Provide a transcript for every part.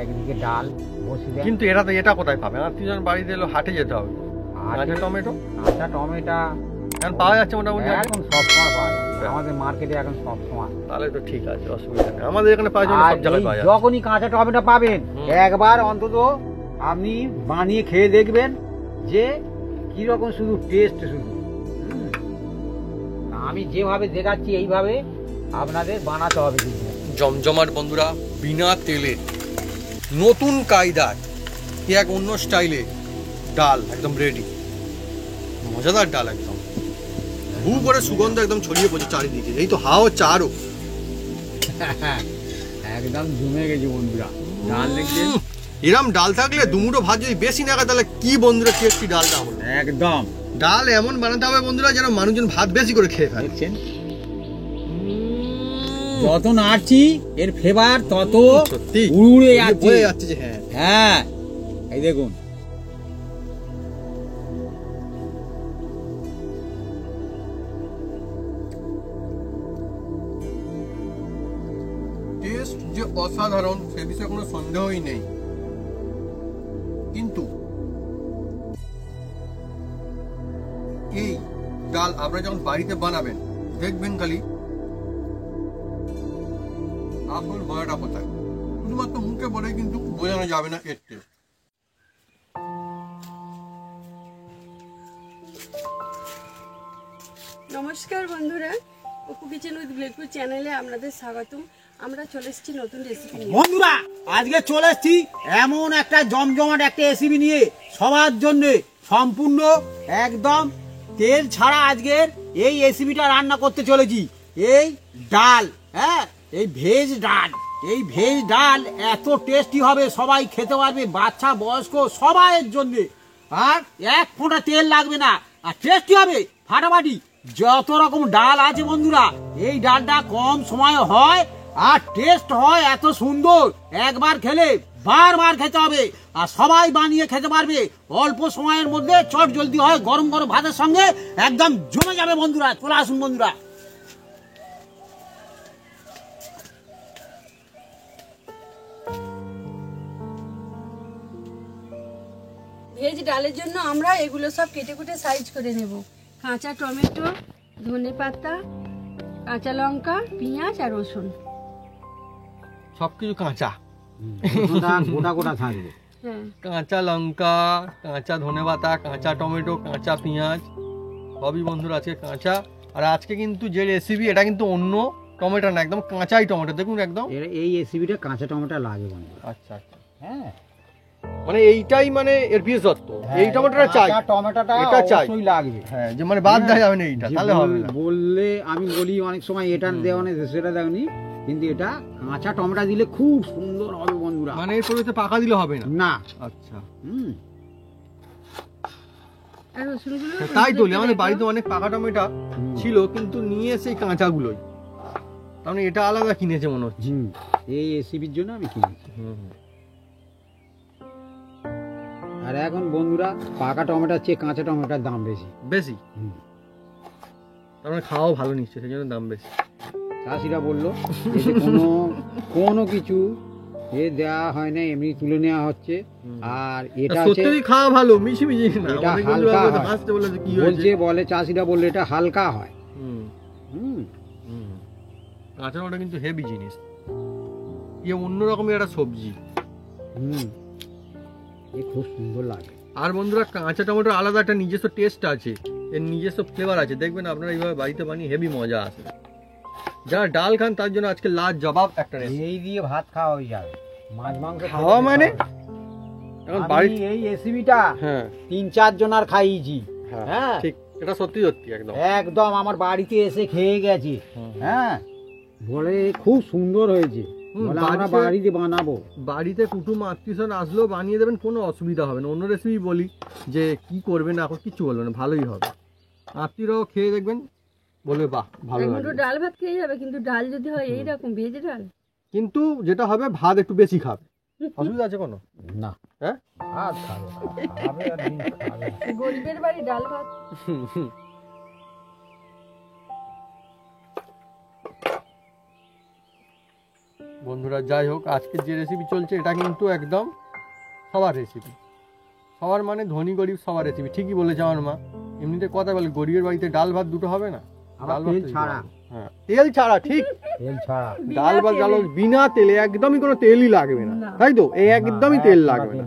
একদিকে ডাল বসিয়ে। কিন্তু এটা কোথায় পাবে? আত্মীয়জন বাড়িতে এলো, হাটে যেতে হবে। কাঁচা টমেটো এখন পাওয়া যাচ্ছে মোটামুটি? এখন সবসময় পাওয়া যাচ্ছে আমাদের মার্কেটে, এখন সবসময়। তাহলে তো ঠিক আছে, অসুবিধা নেই, আমাদের এখানে পাওয়া যায়, সব জায়গায় পাওয়া যায়। যখনই কাঁচা টমেটো পাবেন একবার অন্তত আপনি বানিয়ে খেয়ে দেখবেন যে কিরকম শুধু টেস্ট শুধু। আমি যেভাবে দেখাচ্ছি এইভাবে আপনাদের বানাতে হবে। জমজমাট বন্ধুরা, বিনা তেলে নতুন কায়দায় এক অন্য স্টাইলে ডাল একদম রেডি, মজাদার ডাল একদম হু করে সুগন্ধ একদম ছড়িয়ে পড়ছে চারিদিকে। এই তো হাও চারও একদম জমে গেছে বন্ধুরা। ডাল দেখছেন, এরম ডাল থাকলে দুমুটো ভাত যদি বেশি না খায় তাহলে কি বন্ধুরা টেস্টি ডালটা হলো। একদম ডাল এমন বানাতে হবে বন্ধুরা যেন মানুষজন ভাত বেশি করে খেয়ে ফেলে। দেখছেন যত নাড়ছি এর ফ্লেভার তত উড়ে যাচ্ছে যে। হ্যাঁ এই দেখুন, টেস্ট যে অসাধারণ সে বিষয়ে কোনো সন্দেহই নেই, কিন্তু এই ডাল আপনারা যখন বাড়িতে বানাবেন দেখবেন খালি আসল মজাটা কোথায়। শুধুমাত্র মুখে বলে কিন্তু বোঝানো যাবে না এর টেস্ট। নমস্কার বন্ধুরা, অপু কিচেন উইথ ব্লেকু চ্যানেলে আপনাদের স্বাগতম। আমরা চলে এসেছি নতুন রেসিপি নিয়ে। বন্ধুরা আজকে চলে এসেছি এমন একটা জমজমাট একটা রেসিপি নিয়ে সবার জন্য, সম্পূর্ণ একদম তেল ছাড়া আজকের এই রেসিপিটা রান্না করতে চলেছি। এই ডাল, হ্যাঁ এই ভেজ ডাল, এই ভেজ ডাল এত টেস্টি হবে সবাই খেতে পারবে, বাচ্চা বয়স্ক সবাইয়ের জন্য। আর এক ফোঁটা তেল লাগবে না, আর টেস্টি হবে ফাটাফাটি। যত রকম ডাল আছে বন্ধুরা, এই ডালটা কম সময়ে হয় আর টেস্ট হয় এত সুন্দর, একবার খেলে বারবার খেতে হবে। আর সবাই বানিয়ে খেতে পারবে অল্প সময়ের মধ্যে, চট জলদি হয়, গরম গরম ভাতের সঙ্গে একদম জমে যাবে বন্ধুরা। চলে আসুন বন্ধুরা। ভেজ ডালের জন্য আমরা এগুলো সব কেটে কুটে সাইজ করে নেব। কাঁচা টমেটো, ধনেপাতা, কাঁচা লঙ্কা, পেঁয়াজ আর রসুন, সবকিছু কাঁচা, গোটা গোটা থাকবে। হ্যাঁ, কাঁচা লঙ্কা, কাঁচা ধনেপাতা, কাঁচা টমেটো, কাঁচা পেঁয়াজ, সবই বন্ধুরা আজকে কাঁচা। আর আজকে কিন্তু যে রেসিপি এটা কিন্তু অন্য টমেটো না, একদম কাঁচাই টমেটো। দেখুন একদম এই রেসিপিটা কাঁচা টমেটো লাগে বন্ধুরা। আচ্ছা আচ্ছা, হ্যাঁ মানে এইটাই মানে এর বিশেষত্ব, এই টমেটোটা চাই, টমেটোটা এটা চাই অবশ্যই লাগবে। হ্যাঁ, যে মানে বাদ দেওয়া যাবে না এইটা, তাহলে হবে না। বললে আমি বলি অনেক সময় এটা দেওয়া নেই সেটা দেওনি, কিন্তু এটা কাঁচা টমেটো দিলে খুব সুন্দর হবে বন্ধুরা। মানে এর পরিবর্তে পাকা দিলে হবে না? না। আচ্ছা, আর রসুনগুলো তাই তো আমাদের বাড়িতে অনেক পাকা টমেটো ছিল, কিন্তু নিয়ে এসে কাঁচাগুলোই, তার মানে এটা আলাদা কিনেছে মনে হচ্ছে। এই রেসিপির জন্য আমি কিনেছি। আর এখন বন্ধুরা পাকা টমেটোর চেয়ে কাঁচা টমেটোর দাম বেশি বেশি, তার মানে খাওয়াও ভালো নিচ্ছে, সেই জন্য দাম বেশি। চাষিরা বললো কোনো কিছু এ দেওয়া হয় না, এমনি তুলে নেওয়া হচ্ছে। আর এটা সত্যি খাওয়া ভালো, মিশি মিশি না, এটা হালকা বলছে, বলে চাষিরা বললে এটা হালকা হয়। কাঁচা টমেটো কিন্তু হেভি জিনিস, ইয়ে অন্যরকমের একটা সবজি, খুব সুন্দর লাগে। আর বন্ধুরা কাঁচা টমেটোর আলাদা একটা নিজস্ব টেস্ট আছে, এর নিজস্ব ফ্লেভার আছে, দেখবেন আপনারা এইভাবে বাড়িতে বানিয়ে হেভি মজা আসে। যারা ডাল খান তার জন্য আজকে লাজবাব একটা রেসিপি। এই দিয়ে ভাত খাওয়া হয়ে যাবে, মাছ মাংস খাওয়া মানে এখন বাড়িতে এই রেসিপিটা 3-4 জনার খাইয়েছি। হ্যাঁ ঠিক, এটা সত্যি সত্যি একদম একদম আমার বাড়িতে এসে খেয়ে গেছে। হ্যাঁ বলে খুব সুন্দর হয়েছে, বলে আমরা বাড়িতে বানাবো। বাড়িতে কুটুম আত্মীয়স্বজন আসলেও বানিয়ে দেবেন, কোনো অসুবিধা হবে না। অন্য রেসিপি বলি যে কি করবেন, এখন কিচ্ছু বলবেন না, ভালোই হবে। আত্মীয়রাও খেয়ে দেখবেন, বলবে বাহ ভালো লাগবে। ডাল ভাত খেয়ে যাবে, কিন্তু ডাল যদি হয় এইরকম ভেজ ডাল, কিন্তু যেটা হবে ভাত একটু বেশি খাবে, অসুবিধা আছে কোনো? না। হ্যাঁ, ভাত খাবে, গরিবের বাড়ি ডাল ভাত। বন্ধুরা যাই হোক, আজকের যে রেসিপি চলছে এটা কিন্তু একদম সবার রেসিপি, সবার মানে ধনী গরিব সবার রেসিপি। ঠিকই বলেছে আমার মা, এমনিতে কথা বলে গরিবের বাড়িতে ডাল ভাত দুটো হবে না, ডাল ভাত ছাড়া। হ্যাঁ, তেল ছাড়া, ঠিক তেল ছাড়া ডাল ভাত ডাল বিনা তেলে, একদমই কোনো তেলই লাগবে না, তাই তো? একদমই তেল লাগবে না,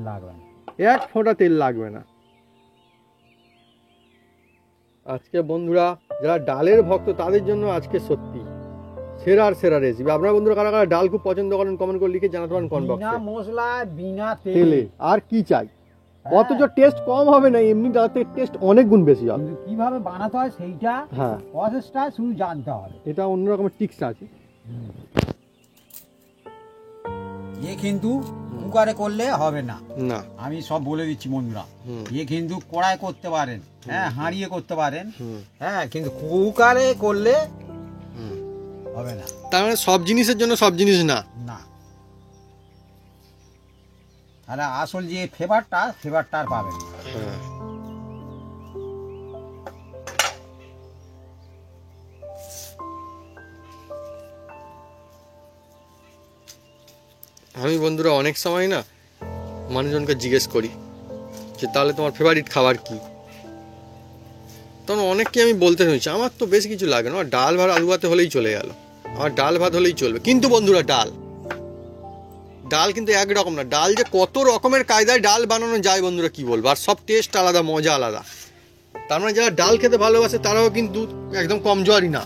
এক ফোঁটা তেল লাগবে না। আজকে বন্ধুরা যারা ডালের ভক্ত তাদের জন্য আজকে সত্যি সেরার সেরা রেসিপি। আপনারা বন্ধুরা কারা কারা ডাল খুব পছন্দ করেন কমেন্ট করে লিখে জানাতে পারেন কমেন্ট বিনা বক্সে। মশলা বিনা তেলে আর কি চাই, অথচ টেস্ট কম হবে না, এমনি ডাল থেকে টেস্ট অনেক গুণ বেশি হবে। কিন্তু কিভাবে বানাতে হয় সেইটা হ্যাঁ, প্রসেসটা শুধু জানতে হবে। এটা অন্য রকমের টিক্স আছে। এ কিন্তু কুকারে করলে হবে না, না আমি সব বলে দিচ্ছি বন্ধুরা। হুম। এ কিন্তু কড়াই করতে পারেন, হ্যাঁ, হাঁড়িয়ে করতে পারেন, হুম। হ্যাঁ, কিন্তু কুকারে করলে হবে না। তার মানে সব জিনিসের জন্য সব জিনিস না। না, তাহলে আসল যে ফ্লেভারটা আর পাবেন না। হ্যাঁ, আমি বন্ধুরা অনেক সময় না মানুষজনকে জিজ্ঞেস করি যে তাহলে তোমার ফেভারিট খাবার কি, তখন অনেককে আমি বলতে হয়েছে আমার তো বেশি কিছু লাগে না, আমার ডাল ভাত আলু ভাতে হলেই চলে গেল, আমার ডাল ভাত হলেই চলবে। কিন্তু বন্ধুরা ডাল কিন্তু একরকম না, ডাল যে কত রকমের কায়দায় ডাল বানানো যায় বন্ধুরা কি বলবো, আর সব টেস্ট আলাদা, মজা আলাদা। তার মানে যারা ডাল খেতে ভালোবাসে তারাও কিন্তু একদম কমজোরি না,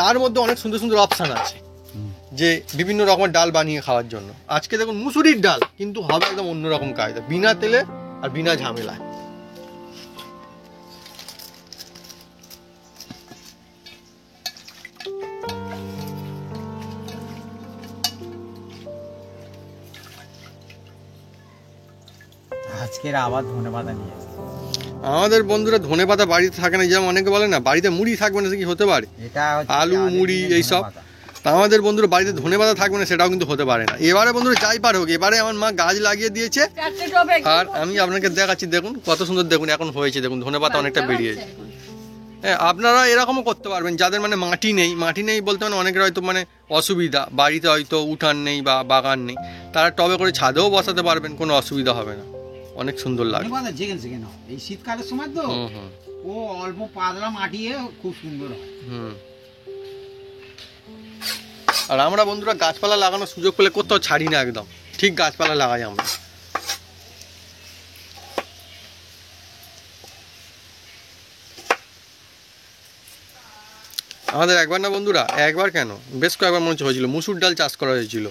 তার মধ্যে অনেক সুন্দর সুন্দর অপশান আছে যে বিভিন্ন রকমের ডাল বানিয়ে খাওয়ার জন্য। আজকে দেখুন মুসুরির ডাল, কিন্তু হবে একদম অন্যরকম কায়দা, বিনা তেলে আর বিনা ঝামেলায়। আজকের আবার ধন্যবাদ নিয়ে এসেছি। আমাদের বন্ধুরা ধনেপাতা বাড়িতে থাকে না, যেমন অনেকে বলে না বাড়িতে মুড়ি থাকবে না, কি হতে পারে? এটা হচ্ছে আলু আলুর মুড়ি দিনের এইসব, ধনেপাতা। তা আমাদের বন্ধুরা বাড়িতে ধনেপাতা থাকবে না সেটাও কিন্তু হতে পারে না। এবারে বন্ধুরা যাই পার হোক, এবারে আমার মা গাছ লাগিয়ে দিয়েছে, চারটে টবে আর আমি আপনাকে দেখাচ্ছি, দেখুন কত সুন্দর, দেখুন এখন হয়েছে, দেখুন ধনেপাতা অনেকটা বেরিয়েছে। হ্যাঁ, আপনারা এরকমও করতে পারবেন, যাদের মানে মাটি নেই বলতে মানে অনেকের হয়তো মানে অসুবিধা, বাড়িতে হয়তো উঠান নেই বা বাগান নেই, তারা টবে করে ছাদেও বসাতে পারবেন, কোনো অসুবিধা হবে না, অনেক সুন্দর লাগে। ধনেপাতা যেখানে নাও, এই শীতকালের সময় তো ও অল্প পাতলা মাটিয়ে খুব সুন্দর হয়। আর আমরা বন্ধুরা গাছপালা লাগানোর সুযোগ পেলে কোথাও ছাড়ি না, একদম ঠিক গাছপালা লাগাই আমরা। আমাদের একবার না বন্ধুরা, একবার কেন বেশ কয়েকবার মনে হয়েছিল মুসুর ডাল চাষ করা হয়েছিল।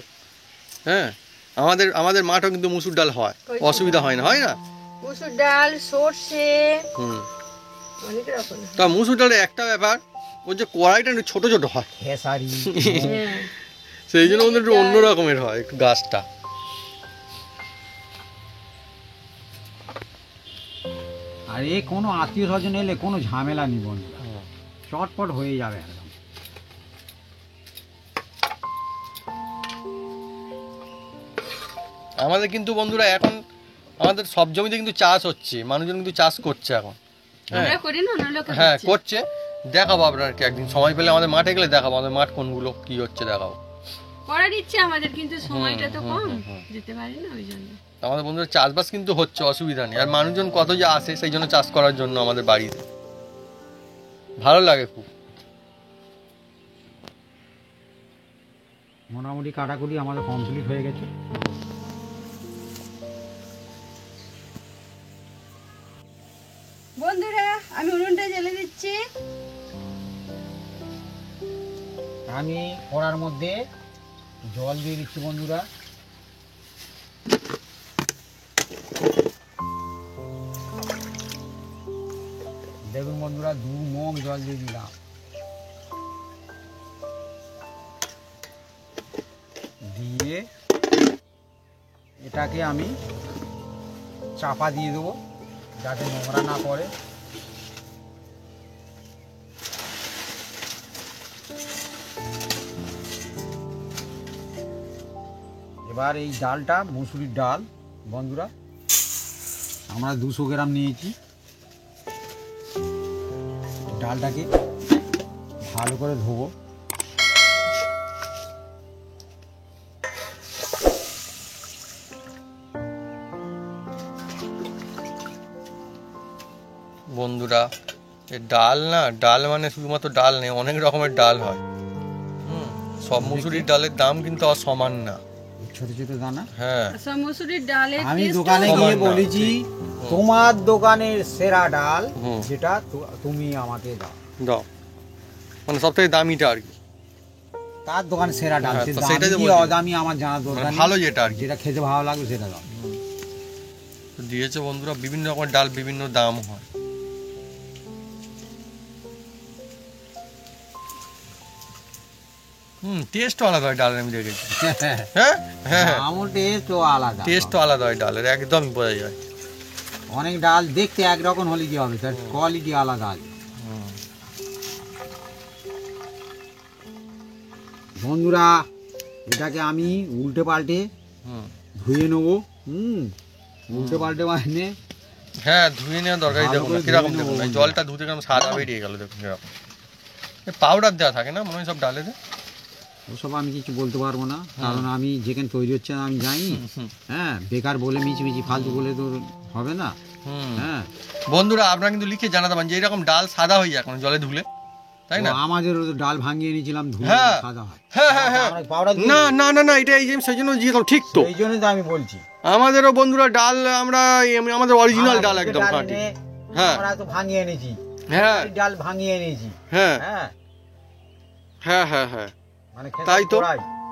হ্যাঁ, আমাদের মাঠও কিন্তু মুসুর ডাল হয়, অসুবিধা হয় না, হয় না? মসুর ডাল, সর্ষে, অনেক রকম। তা মুসুর ডালের একটা ব্যাপার, ওর যে কড়াইটা একটু ছোট ছোট হয়, খেসারি সেই জন্য ওদের একটু অন্য রকমের হয় একটু গাছটা। আর এ কোনো আত্মীয় স্বজন এলে কোনো ঝামেলা নেই বন্ধুরা, চটপট হয়ে যাবে একদম। আমাদের কিন্তু বন্ধুরা এখন আমাদের সব জমিতে কিন্তু চাষ হচ্ছে, মানুষজন কিন্তু চাষ করছে এখন। হ্যাঁ করছে, দেখাবো আপনাকে একদিন সময় পেলে, আমাদের মাঠে গেলে দেখাবো আমাদের মাঠ কোনগুলো কি হচ্ছে দেখাবো। করার ইচ্ছে আমাদের, কিন্তু সময়টা তো কম, যেতে পারি না ওই জন্য। আমাদের বন্ধুরা চাষবাস কিন্তু হচ্ছে, অসুবিধা নেই। আর মানুষজন কত যে আসে সেই জন্য চাষ করার জন্য আমাদের বাড়িতে, ভালো লাগে খুব। মোটামুটি কাটাকুটি আমাদের কমপ্লিট হয়ে গেছে। বন্ধুরা আমি উনুনটা জ্বেলে দিচ্ছি। আমি কড়ার মধ্যে জল দিয়ে দিচ্ছি বন্ধুরা। দেখুন বন্ধুরা 2 মগ জল দিয়ে দিলাম। দিয়ে এটাকে আমি চাপা দিয়ে দেবো যাতে নোংরা না পড়ে। এবার এই ডালটা মুসুরির ডাল বন্ধুরা আমরা 200 গ্রাম নিয়েছি। ডালটাকে ভালো করে ধোবো। বন্ধুরা, এই ডাল না, ডাল মানে শুধুমাত্র ডাল নেই, অনেক রকমের ডাল হয়। সব মুসুরির ডালের দাম কিন্তু আর সমান না। ছোট ছোট দানা। হ্যাঁ, সব মুসুরির ডালের আমি taste দোকানে ও গিয়ে সমান না। বলেছি তোমার দোকানের সেরা ডাল হুম। যেটা তুমি আমাকে দাও। দাও, মানে সব থেকে দামিটা আর কি, তার দোকানের সেরা ডাল, হ্যাঁ, সে তো দামি সেটাই তো কি বলছি। অদামি আমার জানা দরকার মানে নেই। ভালো যেটা আর কি। যেটা খেতে ভালো লাগবে সেটা দাও। তো দিয়েছে বন্ধুরা, বিভিন্ন রকমের ডাল বিভিন্ন দাম হয়। টেস্টও আলাদা হয় ডালের, আমি দেখেছি। হ্যাঁ হ্যাঁ, আমার টেস্ট আলাদা। টেস্টও আলাদা হয় ডালের, একদমই বোঝা যায়। অনেক ডাল দেখতে একরকম হলে কি হবে, তার কোয়ালিটি আলাদা আছে। বন্ধুরা, এটাকে আমি উল্টে পাল্টে হুম, ধুয়ে নেবো। উল্টে পাল্টে মানে হ্যাঁ, ধুয়ে নেওয়া দরকারই। ভালো দেখুন করে না কিরকম, ধুয়ে দেখুন নেবো এই জলটা ধুতে কেমন সাদা বেরিয়ে গেল, দেখুন কিরকম। পাউডার দেওয়া থাকে না মনে হয় সব ডালে। ওসব আমি কিছু বলতে পারবো না, কারণ আমি যেখানে তৈরি হচ্ছে আমি জানি। হ্যাঁ, বেকার বলে মিছি ফালতু বলে তো হবে না। হ্যাঁ, বন্ধুরা, আপনারা কিন্তু লিখে জানাতে পারেন যে এরকম ডাল সাদা হয়ে যায় এখন জলে ধুলে, তাই না? তো আমাদের ডাল ভাঙিয়ে নিয়েছিলাম, ধুয়ে হ্যাঁ। সাদা হয়। হ্যাঁ হ্যাঁ হ্যাঁ, আমরা পাউডার দিই না না না না, এটা এই যে সেই জন্য দিয়ে দাও, ঠিক তো। এই জন্য তো আমি বলছি আমাদেরও বন্ধুরা ডাল, আমরা আমাদের অরিজিনাল আমরা ডাল যে একদম ডাল খাঁটি। এনে হ্যাঁ আমরা তো ভাঙিয়ে এনেছি, হ্যাঁ ডাল ভাঙিয়ে এনেছি। হ্যাঁ হ্যাঁ, হ্যাঁ হ্যাঁ হ্যাঁ, মানে খেতে তাই তো।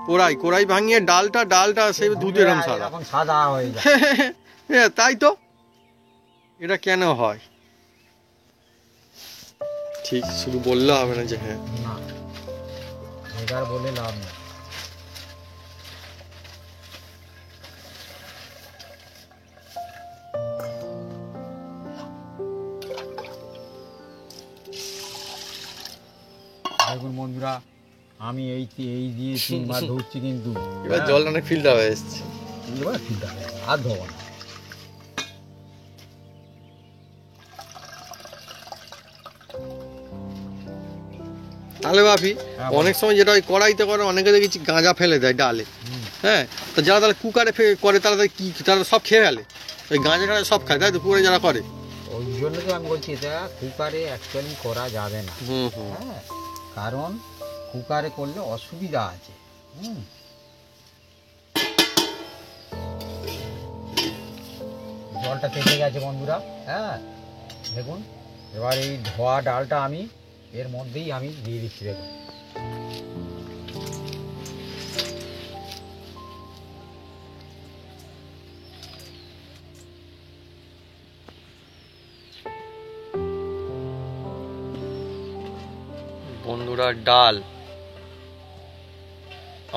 কড়াই। কোড়াই ভাঙিয়ে ডালটা সেই দুধ এরকম সাদা। এরকম সাদা হয়ে যায়। হ্যাঁ, তাই তো। এটা কেন হয় ঠিক শুধু বললে হবে না যে হ্যাঁ। না, বেকার বলে লাভ নেই। দেখুন বন্ধুরা, আমি এই দিয়ে 3 বার ধুচ্ছি, কিন্তু এবার জল অনেক ফিল্টার হয়ে এসছে। এবার ঠিক আছে, আর ধোবো না। তাহলে ভাবি হ্যাঁ, অনেক সময় যেটা ওই কড়াইতে করে, অনেকে দেখেছি গাঁজা ফেলে দেয় ডালে। হ্যাঁ, তো যারা তাহলে কুকারে করে তারা তাহলে কি, তারা সব খেয়ে ফেলে ওই গাঁজা সব খায়, তাই তো কুকারে যারা করে। ওই জন্য তো আমি বলছি এটা কুকারে অ্যাকচুয়ালি করা যাবে না। হুম, হ্যাঁ, কারণ কুকারে করলে অসুবিধা আছে। জলটা কেটে গেছে বন্ধুরা। হ্যাঁ, দেখুন, এবার এই ধোয়া ডালটা আমি এর মধ্যেই আমি দিয়ে দিচ্ছি। দেখুন, বন্ধুরা, ডাল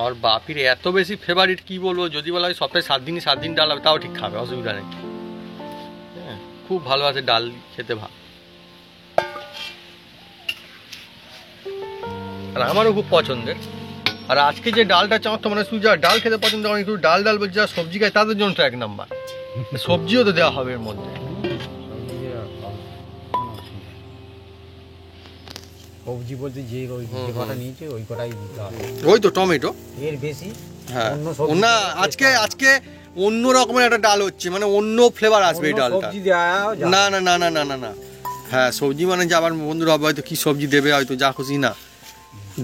আর বাপির এত বেশি ফেভারিট, কি বলবো, যদি বলা হয় সপ্তাহে 7 দিন ডাল হবে তাও ঠিক খাবে, অসুবিধা নেই। হ্যাঁ, খুব ভালো আছে ডাল খেতে, ভালো। আর আমারও খুব পছন্দের। আর আজকে যে ডালটা চাঁদ, মানে শুধু যা ডাল খেতে পছন্দ করে, শুধু ডাল বলছে, যা সবজি খায় তাদের জন্য তো 1 নাম্বার। সবজিও তো দেওয়া হবে এর মধ্যে। সবজি বলতে যে কটা নিয়েছে ওই কটাই দিতে হবে। ওই তো টমেটো, এর বেশি হ্যাঁ। অন্য সবজি না, দেওয়া আজকে অন্য রকমের একটা ডাল হচ্ছে, মানে অন্য ফ্লেভার আসবে এই অন্য ডালটা। সবজি দেওয়া যাবে। না না না না না না না, হ্যাঁ, সবজি মানে যে আবার বন্ধুরা হবে হয়তো কি সবজি দেবে, হয়তো যা খুশি, না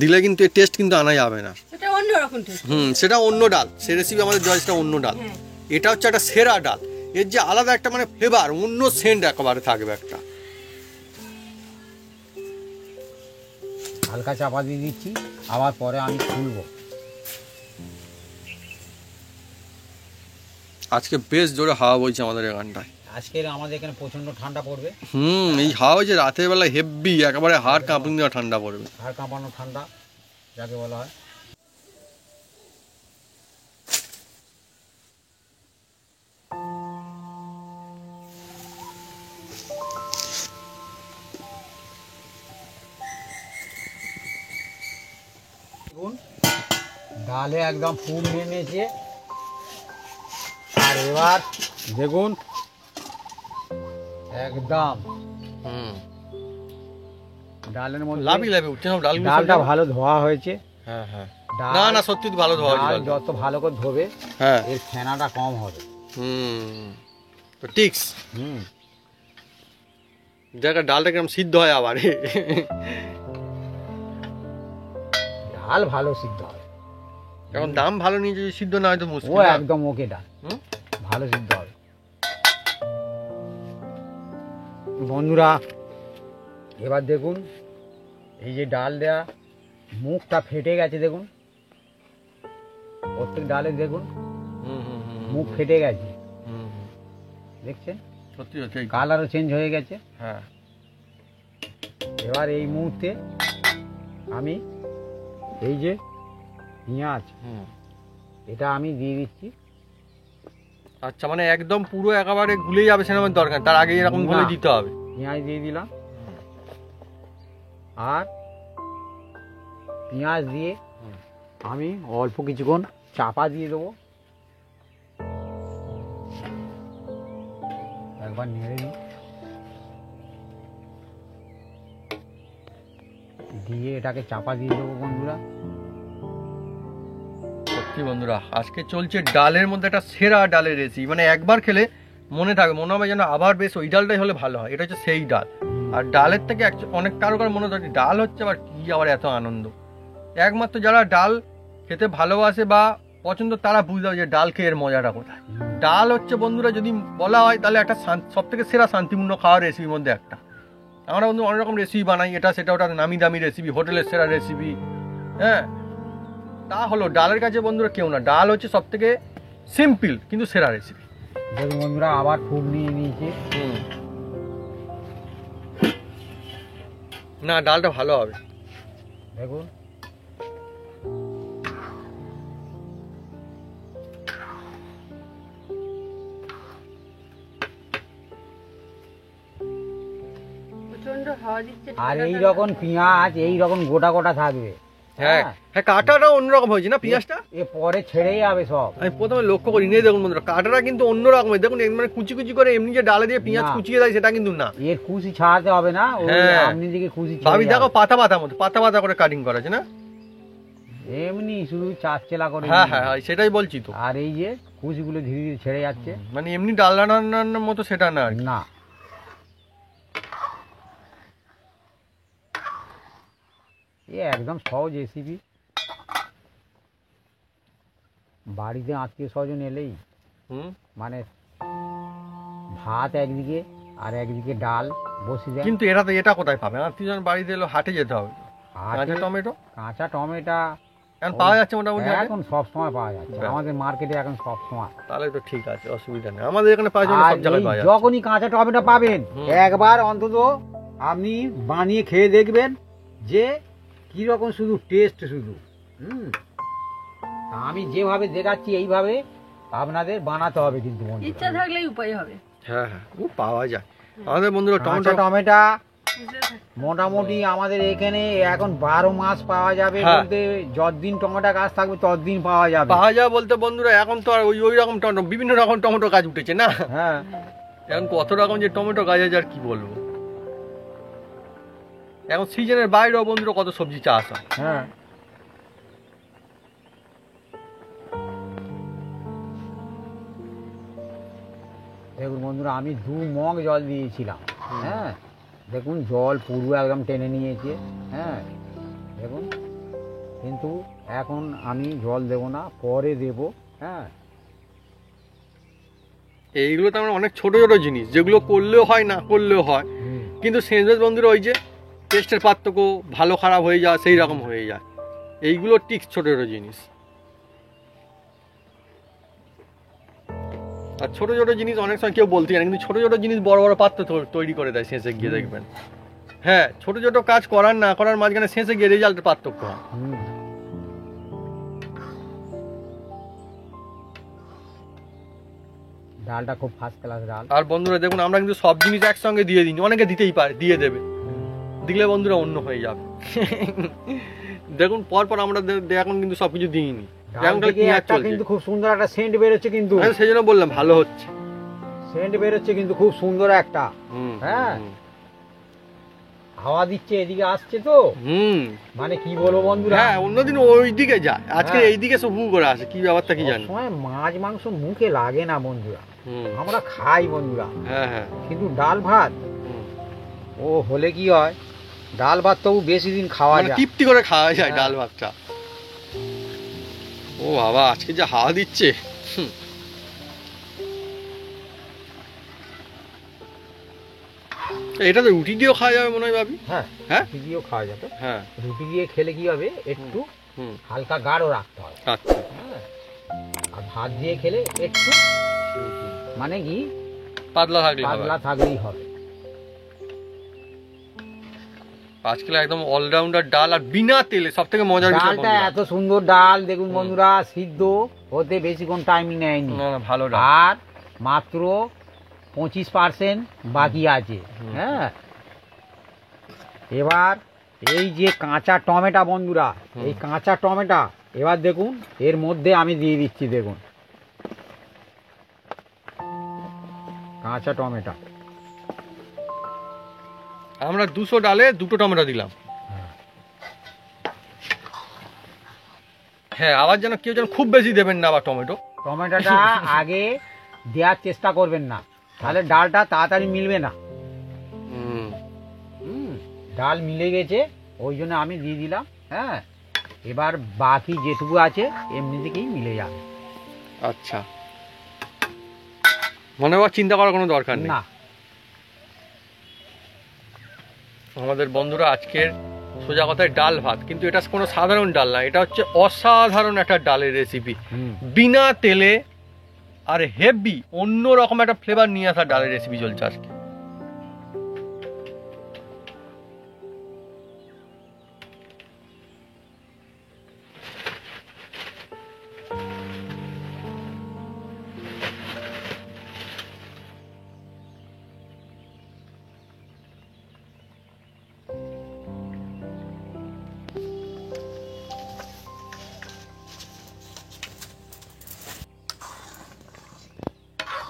দিলে কিন্তু এর টেস্ট কিন্তু আনা যাবে না। এটা অন্যরকম টেস্ট। সেটা অন্য ডাল, সে রেসিপি আমাদের জয়সটা অন্য ডাল। হ্যাঁ। এটা হচ্ছে একটা সেরা ডাল, এর যে আলাদা একটা মানে ফ্লেভার, অন্য সেন্ট একেবারে থাকবে একটা। হালকা চাপা দিয়ে দিচ্ছি, আবার পরে আমি খুলবো। আজকে বেশ জোরে হাওয়া বইছে আমাদের এখানটায়। আজকের আমাদের এখানে প্রচন্ড ঠান্ডা পড়বে। এই হাওয়া হচ্ছে রাতের বেলা হেভি, একেবারে হাড় কাঁপিয়ে দেওয়া ঠান্ডা পড়বে। হাড় কাঁপানো ঠান্ডা যাকে বলা হয়। দেখুন, ডালে একদম ফুল নিয়ে নিয়েছে। আর এবার দেখুন, একদম ডালের মধ্যে লাভি উঠছে সব ডালগুলো, ডালটা ভালো ধোয়া হয়েছে। হ্যাঁ হ্যাঁ, ডাল- না না, সত্যি ভালো ধোয়া হয়েছে ডাল ডালটা। যত ভালো করে ধোবে হ্যাঁ, এর ফেনাটা কম হবে। তো টিক্স জায়গা ডালটা কিরকম সিদ্ধ হয় আবার। ডাল ভালো সিদ্ধ হয়, এখন দাম ভালো নিয়ে যদি সিদ্ধ না হয় তো ও মুশকিল না? একদম ওকে ডাল হুম? ভালো সিদ্ধ হবে। বন্ধুরা এবার দেখুন এই যে ডাল দেয়া মুখটা ফেটে গেছে, দেখুন প্রত্যেক ডালে দেখুন হুম, হুম, হুম, মুখ ফেটে গেছে, হুম, হুম। দেখছেন সত্যি সত্যি এই- কালারও চেঞ্জ হয়ে গেছে। হ্যাঁ, এবার এই মুহূর্তে আমি এই যে পেঁয়াজ হুম। এটা আমি দিয়ে দিচ্ছি। আচ্ছা, মানে একদম পুরো একেবারে গুলে যাবে সেরকম দরকার, তার আগে এরকম না। গুলে দিতে হবে। পেঁয়াজ দিয়ে দিলাম, আর পেঁয়াজ দিয়ে হুম। আমি অল্প কিছুক্ষণ চাপা দিয়ে দেবো, একবার নেড়ে দিই, দিয়ে এটাকে চাপা দিয়ে দেবো বন্ধুরা। সত্যি বন্ধুরা আজকে চলছে ডালের মধ্যে একটা সেরা ডালের রেসিপি, মানে একবার খেলে মনে থাকবে, মনে হবে যেন আবার বেশ ওই ডালটাই হলে ভালো হয়। এটা হচ্ছে সেই ডাল। আর ডালের থেকে অনেক কারো মনে থাকে ডাল হচ্ছে আবার কি আবার এত আনন্দ। একমাত্র যারা ডাল খেতে ভালোবাসে বা পছন্দ তারা বুঝতে হবে যে ডাল খেয়ে এর মজাটা কোথায়। ডাল হচ্ছে বন্ধুরা যদি বলা হয় তাহলে একটা সব থেকে সেরা শান্তিপূর্ণ খাওয়ার রেসিপির মধ্যে একটা। আমরা বন্ধু অনেক রকম রেসিপি বানাই, এটা সেটা ওটা নামি দামি রেসিপি, হোটেলের সেরা রেসিপি, হ্যাঁ, তা হলো ডালের কাছে বন্ধুরা কেউ না। ডাল হচ্ছে সব থেকে সিম্পল কিন্তু সেরা রেসিপি। দেখুন বন্ধুরা আবার ফুল নিয়ে নিয়েছি। না, ডালটা ভালো হবে। দেখুন প্রচন্ড হাওয়া দিচ্ছে, আর ঠান্ডা এই ঠান্ডা। রকম পেঁয়াজ এই রকম গোটা গোটা থাকবে, হ্যাঁ হ্যাঁ, কাঁটাটা অন্যরকম হয়েছে না পেঁয়াজটা। এ পরে ছেড়ে যাবে সব। আমি প্রথমে লক্ষ্য করি নিয়ে দেখুন বন্ধুরা কাঁটাটা কিন্তু অন্যরকম। দেখুন মানে কুচি কুচি করে এমনি যে ডালে দিয়ে পেঁয়াজ না। কুচিয়ে দেয় সেটা কিন্তু না। এর কুচি ছাড়াতে হবে না, ওই হ্যাঁ। আপনি দিকে কুচি ভাবি ছেড়ে দেখো যাবে। পাতা পাতা মতো পাতা পাতা করে কাটিং করা আছে না। এমনি শুধু চারচেলা করে। হ্যাঁ হ্যাঁ হ্যাঁ, সেটাই বলছি তো। আর এই যে কুচিগুলো ধীরে ধীরে ছেড়ে যাচ্ছে। মানে এমনি ডাল রান্নার মতো সেটা না আর কি। না, এ একদম সহজ রেসিপি। বাড়িতে আত্মীয় স্বজন এলেই হুম। মানে ভাত একদিকে আর একদিকে ডাল বসিয়ে দেন। কিন্তু এটা কোথায় পাবে? আত্মীয়জন বাড়িতে এলো হাটে যেতে হবে। হাটে কাঁচা টমেটো কাঁচা টমেটো এখন পাওয়া যাচ্ছে মোটামুটি হাটে? এখন সব সময় পাওয়া যাচ্ছে, হ্যাঁ। আমাদের মার্কেটে এখন সব সময়। তাহলে তো ঠিক আছে, অসুবিধা নেই। আমাদের এখানে পাওয়া যায় না, আর সব জায়গায় এই পাওয়া যাচ্ছে। যখনই কাঁচা টমেটো পাবেন হুম। একবার অন্তত আপনি বানিয়ে খেয়ে দেখবেন যে কি রকম শুধু টেস্ট শুধু। আমি যেভাবে দেখাচ্ছি এইভাবে আপনাদের বানাতে হবে কিন্তু বন্ধুরা। ইচ্ছা থাকলেই উপায় হবে। হ্যাঁ হ্যাঁ, ও পাওয়া যায়। আমাদের বন্ধুরা কাঁচা টমেটো টমেটো বুঝতে থাক- মোটামুটি আমাদের এখানে এখন 12 মাস পাওয়া যাবে, হ্যাঁ। বলতে যতদিন টমেটো গাছ থাকবে ততদিন পাওয়া যাবে। পাওয়া যায় বলতে বন্ধুরা এখন তো আর ওই রকম টমেটো, বিভিন্ন রকম টমেটো গাছ উঠেছে না। হ্যাঁ, এখন কত রকম যে টমেটো গাছ আছে আর কি বলবো। এখন সিজনের বাইরেও বন্ধুরা কত সবজি চাষ হয়। হ্যাঁ। দেখুন বন্ধুরা আমি 2 মগ জল দিয়েছিলাম। হ্যাঁ, দেখুন জল পুরো একদম টেনে নিয়েছে। হ্যাঁ, দেখুন কিন্তু এখন আমি জল দেব না, পরে দেব। হ্যাঁ, এইগুলো তো আমরা অনেক ছোট ছোট জিনিস যেগুলো করলেও হয় না করলেও হয়, কিন্তু শেষমেশ বন্ধুরা ওই যে টেস্টের পার্থক্য, ভালো খারাপ হয়ে যায় সেই রকম হয়ে যায়। এইগুলো ঠিক ছোট ছোট জিনিস। আর ছোট ছোট জিনিস অনেক সময় কেউ বলতে জানে, কিন্তু ছোট ছোট জিনিস বড় বড় পাত্র তৈরি করে দেয় শেষে গিয়ে দেখবেন। হ্যাঁ, ছোট ছোট কাজ করার না করার মাঝখানে শেষে গিয়ে রেজাল্টের পার্থক্য হয়। হুম। ডালটা খুব ফার্স্ট ক্লাস ডাল। আর বন্ধুরা দেখুন আমরা কিন্তু সব জিনিস একসঙ্গে দিয়ে দিই, অনেকে দিতেই পারে, দিয়ে দেবে, দিলে বন্ধুরা অন্য হয়ে যাবে। দেখুন পরপর আমরা এখন কিন্তু সবকিছু দিইনি, ডাল এখন খালি থেকে পেঁয়াজ একটা চলছে। কিন্তু খুব সুন্দর একটা সেন্ট বেরোচ্ছে, কিন্তু আমি সেই জন্য বললাম ভালো হচ্ছে। সেন্ট বেরোচ্ছে কিন্তু খুব সুন্দর একটা। হুম, হ্যাঁ। হুম, হাওয়া দিচ্ছে এদিকে আসছে তো, হুম। মানে কি বলবো বন্ধুরা, হ্যাঁ, অন্যদিন ওই দিকে যায়, আজকে হ্যাঁ। এইদিকে সব হু করে আসে, কি ব্যাপারটা কি জানি। সময় মাছ মাংস মুখে লাগে না বন্ধুরা, হুম, আমরা খাই বন্ধুরা, হ্যাঁ হ্যাঁ, কিন্তু ডাল ভাত হুম। ও হলে কি হয়, ডাল ভাত তবু বেশি দিন খাওয়া মানে যায়। তৃপ্তি করে খাওয়া যায় হ্যাঁ। ডাল ভাতটা। ও বাবা, আজকে যা হাওয়া দিচ্ছে। এটা তো রুটি দিয়েও খাওয়া যাবে মনে হয় ভাবি। হ্যাঁ হ্যাঁ রুটি দিয়েও খাওয়া যাবে। হ্যাঁ। রুটি দিয়ে খেলে কি হবে, একটু হুম। হালকা গাঢ় রাখতে হয়। আচ্ছা। হ্যাঁ, আর ভাত দিয়ে খেলে একটু মানে কি পাতলা থাকলে হবে। পাতলা থাকলেই হবে। 5 কিলো একদম অলরাউন্ডার ডাল, আর বিনা তেলে, সব থেকে মজার বিষয় ডালটা বন্ধুরা। এত সুন্দর ডাল দেখুন বন্ধুরা, সিদ্ধ হতে বেশিক্ষণ টাইম নেয়নি। না না, ভালো ডাল। আর মাত্র 25% বাকি আছে। হ্যাঁ, এবার এই যে কাঁচা টমেটো বন্ধুরা, এই কাঁচা টমেটো এবার দেখুন এর মধ্যে আমি দিয়ে দিচ্ছি, দেখুন কাঁচা টমেটো। আমরা 200 ডালে 2টো টমেটো দিলাম। হ্যাঁ, আবার যেন কেউ যেন খুব বেশি দেবেন না আবার টমেটো। টমেটোটা আগে দেওয়ার চেষ্টা করবেন না, তাহলে ডালটা তাড়াতাড়ি মিলবে না। ডাল মিলে গেছে, ওই জন্য আমি দিয়ে দিলাম। হ্যাঁ, এবার বাকি যেটুকু আছে এমনি থেকেই মিলে যাবে। আচ্ছা, মনে হয় চিন্তা করার কোনো দরকার নেই। না, আমাদের বন্ধুরা আজকের সোজা কথায় ডাল ভাত, কিন্তু এটা কোনো সাধারণ ডাল না, এটা হচ্ছে অসাধারণ একটা ডালের রেসিপি। বিনা তেলে আর হেভি অন্য রকম একটা ফ্লেভার নিয়ে আসা ডালের রেসিপি চলছে আজকে।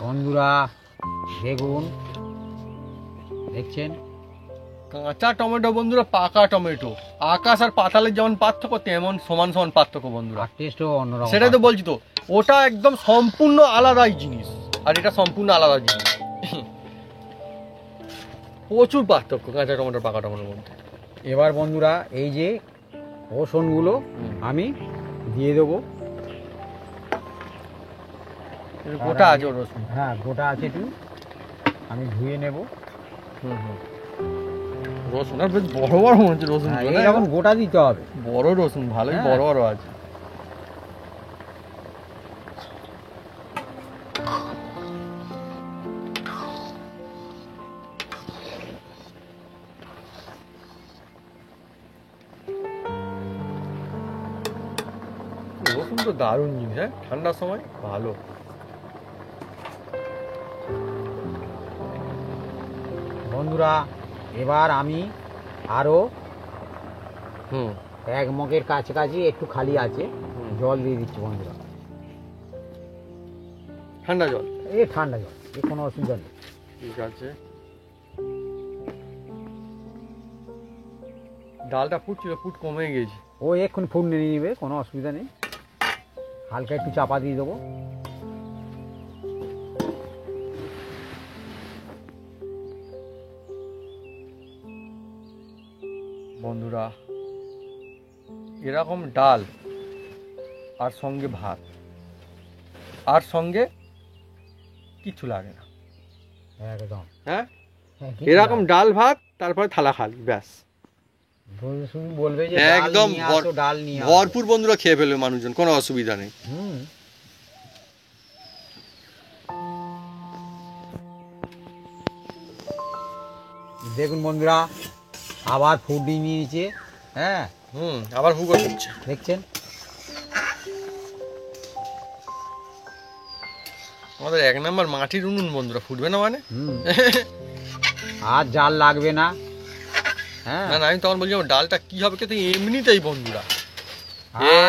বন্ধুরা দেখুন, দেখছেন কাঁচা টমেটো বন্ধুরা, পাকা টমেটো, আকাশ আর পাতালের যেমন পার্থক্য তেমন সমান সমান পার্থক্য বন্ধুরা। আর টেস্টও অন্যরকম। সেটাই তো বলছি তো, ওটা একদম সম্পূর্ণ আলাদাই জিনিস, আর এটা সম্পূর্ণ আলাদা জিনিস। প্রচুর পার্থক্য কাঁচা টমেটো পাকা টমেটোর মধ্যে। এবার বন্ধুরা এই যে রসুনগুলো আমি দিয়ে দেবো। গোটা আছে ওর রসুন। হ্যাঁ, গোটা আছে, একটু আমি ধুয়ে নেব। রসুন আর বেশ বড় বড় মনে হচ্ছে রসুন, এরকম গোটা দিতে হবে। বড় রসুন, ভালোই হ্যাঁ। বড় বড় আছে। রসুন তো দারুণ জিনিস, হ্যাঁ ঠান্ডার সময় ভালো। বন্ধুরা এবার আমি আরো হুম 1 মগের কাছাকাছি একটু খালি আছে জল দিয়ে দিচ্ছি বন্ধুরা। ঠান্ডা জল? এ ঠান্ডা জল, এ কোনো অসুবিধা নেই। ঠিক আছে। ডালটা ফুটছিল, ফুট কমে গেছে। ও এক্ষুনি ফুট নিয়ে নেবে, কোনো অসুবিধা নেই। হালকা একটু চাপা দিয়ে দেবো। বন্ধুরা এরকম ডাল আর সঙ্গে ভাত আর সঙ্গে কিছু লাগে না, একদম। হ্যাঁ হ্যাঁ, এরকম ডাল ভাত, তারপরে থালা খালি, ব্যাস শুধু বলবে যে একদম ডাল নিয়ে আসো। ভরপুর বন্ধুরা খেয়ে ফেলবে মানুষজন, কোনো অসুবিধা নেই। দেখুন বন্ধুরা আবার ফুট দিয়ে নিয়েছে। হ্যাঁ, আবার হুগো হচ্ছে, দেখছেন। আমাদের 1 নম্বর মাটির উনুন বন্ধুরা, ফুটবে না মানে। আর জাল লাগবে না। হ্যাঁ, না আমি তখন বলছি ডালটা কি হবে, কিন্তু এমনিতেই বন্ধুরা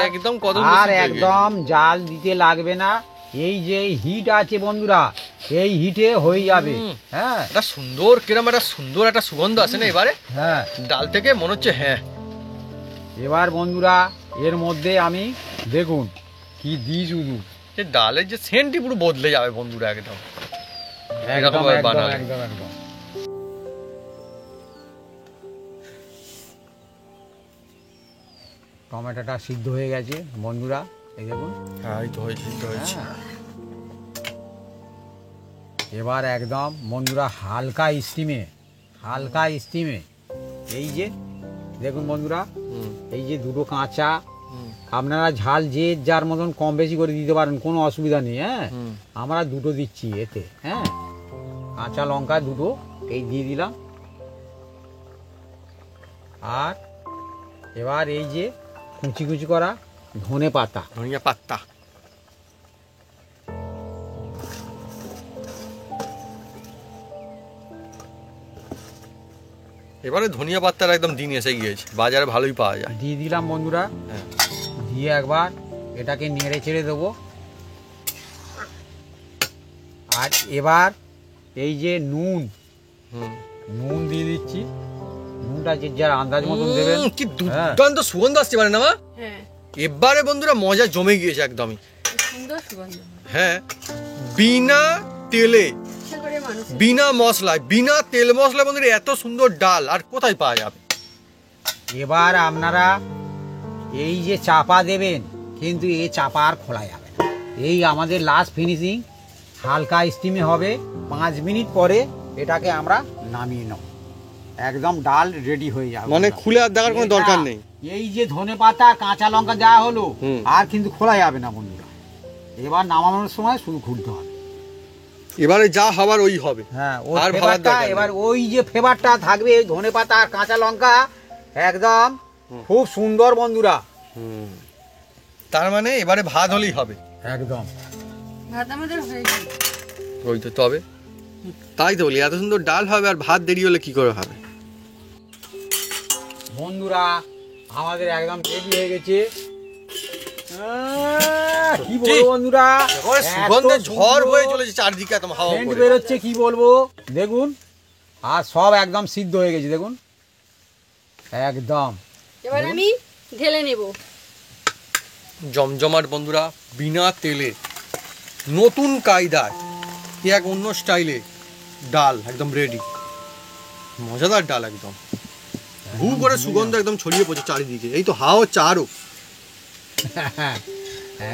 একদম কত আর একদম জাল দিতে লাগবে না। এই যে হিট আছে বন্ধুরা, এই হিটে হয়ে যাবে। হ্যাঁ, এটা সুন্দর, কিরম একটা সুন্দর একটা সুগন্ধ আছে না এবারে। হ্যাঁ, ডাল থেকে মনে হচ্ছে। হ্যাঁ, এবার বন্ধুরা এর মধ্যে আমি দেখুন কি দিই, শুধু যে ডালের যে সেন্টই পুরো বদলে যাবে বন্ধুরা, একদম একদম এরকম ভাবে বানালে। একদম একদম। টমেটোটা সিদ্ধ হয়ে গেছে বন্ধুরা, এই দেখুন। হ্যাঁ এই তো হয়েছে। হ্যাঁ। এবার একদম বন্ধুরা হালকা স্টিমে এই যে দেখুন বন্ধুরা, এই যে দুটো কাঁচা, আপনারা ঝাল যে যার মতন কম বেশি করে দিতে পারেন, কোনো অসুবিধা নেই। হ্যাঁ, আমরা দুটো দিচ্ছি এতে। হ্যাঁ, কাঁচা লঙ্কা দুটো এই দিয়ে দিলাম। আর এবার এই যে কুচি কুচি করা ধনে পাতা, ধনিয়া পাতা। এবারে ধনিয়া পাতার একদম দিন এসে গিয়েছে, বাজারে ভালোই পাওয়া যায়। দিয়ে দিলাম বন্ধুরা। হ্যাঁ। দিয়ে একবার এটাকে নেড়ে চেড়ে দেবো। আর এবার এই যে নুন দিয়ে দিচ্ছি। নুনটা যে যার আন্দাজ মতন দেবেন। কি দুর্দান্ত সুগন্ধ আসছে মানে না মা? হ্যাঁ, এবারে বন্ধুরা মজা জমে গিয়েছে একদমই। সুন্দর সুগন্ধ। হ্যাঁ, বিনা তেলে, ইচ্ছা করে মানুষ বিনা মশলায়, বিনা তেল মশলা বন্ধুরা এত সুন্দর ডাল আর কোথায় পাওয়া যাবে? এবার আপনারা এই যে চাপা দেবেন, কিন্তু এই চাপা আর খোলা যাবে না। এই আমাদের লাস্ট ফিনিশিং, হালকা স্টিমে হবে। 5 মিনিট পরে এটাকে আমরা নামিয়ে নেব। একদম ডাল রেডি হয়ে যাবে। মানে খুলে আর দেখার কোনো দরকার নেই। এই যে ধনে পাতা আর কাঁচা লঙ্কা দেওয়া হলো, আর কিন্তু খোলা যাবে না বন্ধুরা। এবার নামানোর সময় শুধু খুলতে হবে। এবারে যা হবার ওই হবে। হ্যাঁ, আর ভাবার দরকার নেই। এবার ওই যে ফ্লেভারটা থাকবে ধনে পাতা আর কাঁচা লঙ্কা, একদম খুব সুন্দর বন্ধুরা। তার মানে এবারে ভাত হলেই হবে। একদম ভাত আমাদের হয়ে গেল। ওই তো, তবে তাই তো বলি, এত সুন্দর ডাল হবে আর ভাত দেরি হলে কি করে হবে? বন্ধুরা আমাদের একদম রেডি হয়ে গেছে। কি বলবো বন্ধুরা, সুগন্ধে ঝড় হয়ে চলেছে চারদিকে, একদম হাওয়া সেন্ট করে বেরোচ্ছে, কি বলবো দেখুন। আর সব একদম সিদ্ধ হয়ে গেছে দেখুন, একদম। এবার আমি ঢেলে নেব। জমজমাট বন্ধুরা, বিনা তেলে, নতুন কায়দায়, কি এক অন্য স্টাইলে ডাল একদম রেডি। মজাদার ডাল একদম, হু করে সুগন্ধ একদম ছড়িয়ে পড়ছে চারিদিকে। এই তো হাওয়া চারও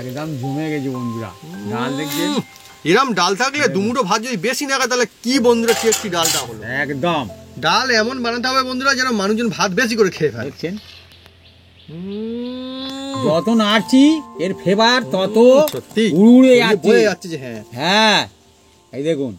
একদম জমে গেছে বন্ধুরা ডাল, দেখছেন? এরম ডাল থাকলে দুমুটো ভাত যদি বেশি না খায় তাহলে কি বন্ধুরা টেস্টি ডালটা হলো। একদম ডাল এমন বানাতে হবে বন্ধুরা যেন মানুষজন ভাত বেশি করে খেয়ে ফেলে। দেখছেন, যত নাড়ছি এর ফ্লেভার তত সত্যি উড়ে বয়ে যাচ্ছে। যাচ্ছে যে হ্যাঁ। হ্যাঁ, এই দেখুন।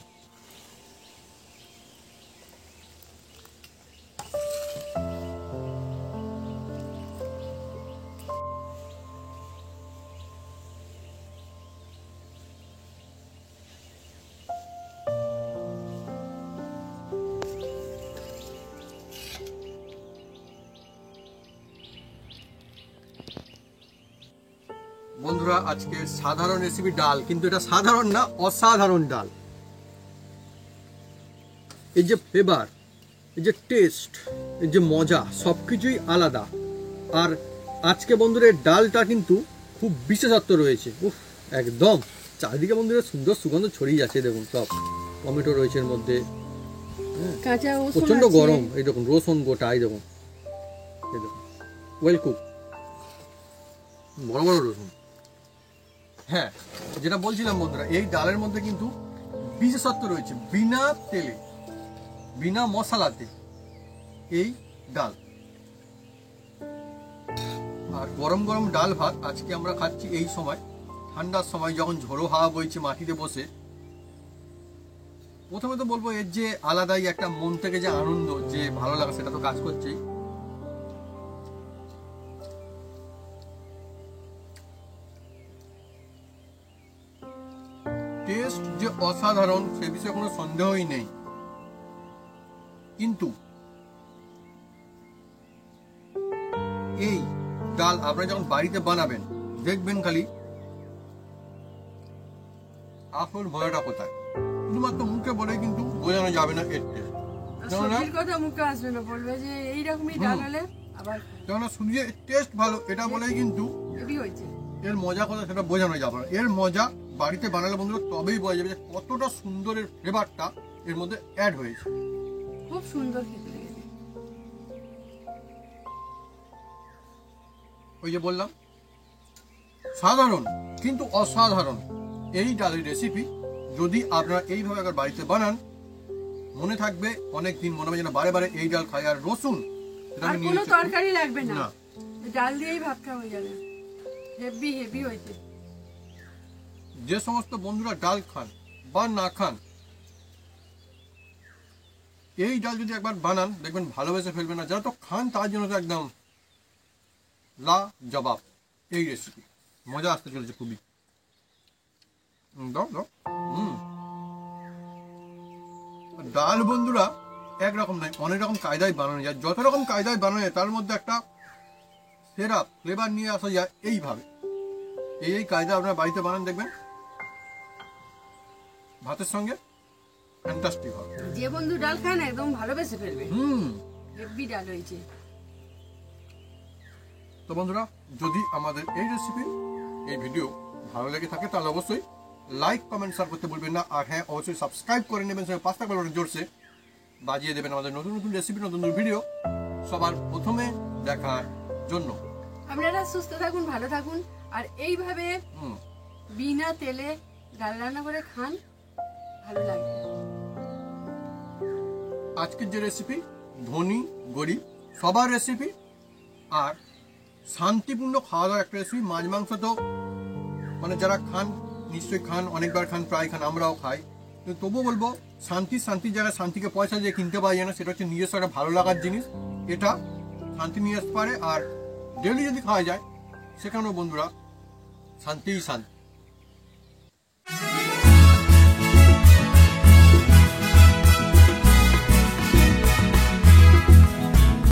বন্ধুরা আজকে সাধারণ রেসিপি ডাল, কিন্তু এটা সাধারণ না, অসাধারণ ডাল। এই যে ফ্লেভার, এই যে টেস্ট, এই যে মজা, সবকিছুই আলাদা। আর আজকে বন্ধুরা এই ডালটা কিন্তু খুব বিশেষত্ব রয়েছে। উফ, একদম চারিদিকে বন্ধুরা সুন্দর সুগন্ধ ছড়িয়ে যাচ্ছে। দেখুন সব টমেটো রয়েছে এর মধ্যে, কাঁচা রসুন প্রচন্ড আছে। গরম। এই দেখুন রসুন গোটা, এই দেখুন, এই দেখুন ওয়েল কুক, বড় বড় রসুন। হ্যাঁ, যেটা বলছিলাম বন্ধুরা, এই ডালের মধ্যে কিন্তু বিশেষত্ব রয়েছে, বিনা তেলে, বিনা মশলাতে এই ডাল। আর গরম গরম ডাল ভাত আজকে আমরা খাচ্ছি এই সময়, ঠান্ডার সময়, যখন ঝোড়ো হাওয়া বইছে মাটিতে বসে। প্রথমে তো বলবো এর যে আলাদাই একটা মন থেকে যে আনন্দ, যে ভালো লাগা, সেটা তো কাজ করছেই। টেস্ট যে অসাধারণ সে বিষয়ে কোনো সন্দেহই নেই, কিন্তু এই ডাল আপনারা যখন বাড়িতে বানাবেন দেখবেন খালি আসল মজাটা কোথায়। শুধুমাত্র মুখে বলে কিন্তু বোঝানো যাবে না এর টেস্ট। সবজির কথা মুখে আসবে না, বলবে যে এইরকমই ডাল হলে আবার কেননা শুধু যে টেস্ট ভালো এটা বলেই কিন্তু হেভি হয়েছে। এর মজা কথা সেটা বোঝানো যাবে না। এর মজা বাড়িতে বানালে বন্ধুরা তবেই বোঝা যাবে যে কতটা সুন্দর এর ফ্লেভারটা এর মধ্যে অ্যাড হয়েছে। খুব সুন্দর খেতে লেগেছে। ওই যে বললাম সাধারণ কিন্তু অসাধারণ এই ডালের রেসিপি যদি আপনারা এইভাবে একবার বাড়িতে বানান, মনে থাকবে অনেক দিন, মনে হবে যেন বারে বারে এই ডাল খাই। আর রসুন এটা আর আমি নিয়ে কোনো নিচ্ছি। তরকারি লাগবে না, না। ডাল দিয়েই ভাত খাওয়া হয়ে যাবে। হেভি হেভি হয়েছে। যে সমস্ত বন্ধুরা ডাল খান বা না খান, এই ডাল যদি একবার বানান দেখবেন ভালোবেসে ফেলবেন। না যারা তো খান তার জন্য তো একদম লা জবাব এই রেসিপি। মজা আসতে চলেছে খুবই। দাও দাও। ডাল বন্ধুরা একরকম নয়, অনেক রকম কায়দায় বানানো যায়। যত রকম কায়দায় বানানো যায় তার মধ্যে একটা সেরা ফ্লেভার নিয়ে আসা যায় এইভাবে। এই কায়দা আপনারা বাড়িতে বানান দেখবেন ভাতের সঙ্গে ফ্যান্টাস্টিক হবে। যে বন্ধু ডাল খায় না একদম ভালোবেসে ফেলবে। হেভি ডাল হয়েছে। তো বন্ধুরা যদি আমাদের এই রেসিপি এই ভিডিও ভালো লেগে থাকে তাহলে অবশ্যই লাইক কমেন্ট শেয়ার করতে ভুলবেন না। আর হ্যাঁ অবশ্যই সাবস্ক্রাইব করে নেবেন, সঙ্গে পাঁচটা বেল বাটন জোরসে বাজিয়ে দেবেন আমাদের নতুন নতুন রেসিপি, নতুন নতুন ভিডিও সবার প্রথমে দেখার জন্য। আপনারা সুস্থ থাকুন, ভালো থাকুন, আর এইভাবে বিনা তেলে ডাল রান্না করে খান, ভালো লাগবে। আজকের যে রেসিপি ধনী গরিব সবার রেসিপি, আর শান্তিপূর্ণ খাওয়া দাওয়ার একটা রেসিপি। মাছ মাংস তো মানে যারা খান নিশ্চয়ই খান, অনেকবার খান, প্রায় খান, আমরাও খাই, কিন্তু তবুও বলবো শান্তির জায়গায় শান্তিকে পয়সা দিয়ে কিনতে পাওয়া যায় না। সেটা হচ্ছে নিজস্ব একটা ভালো লাগার জিনিস, এটা শান্তি নিয়ে আসতে পারে। আর ডেলি যদি খাওয়া যায় সেখানেও বন্ধুরা শান্তিই শান্তি।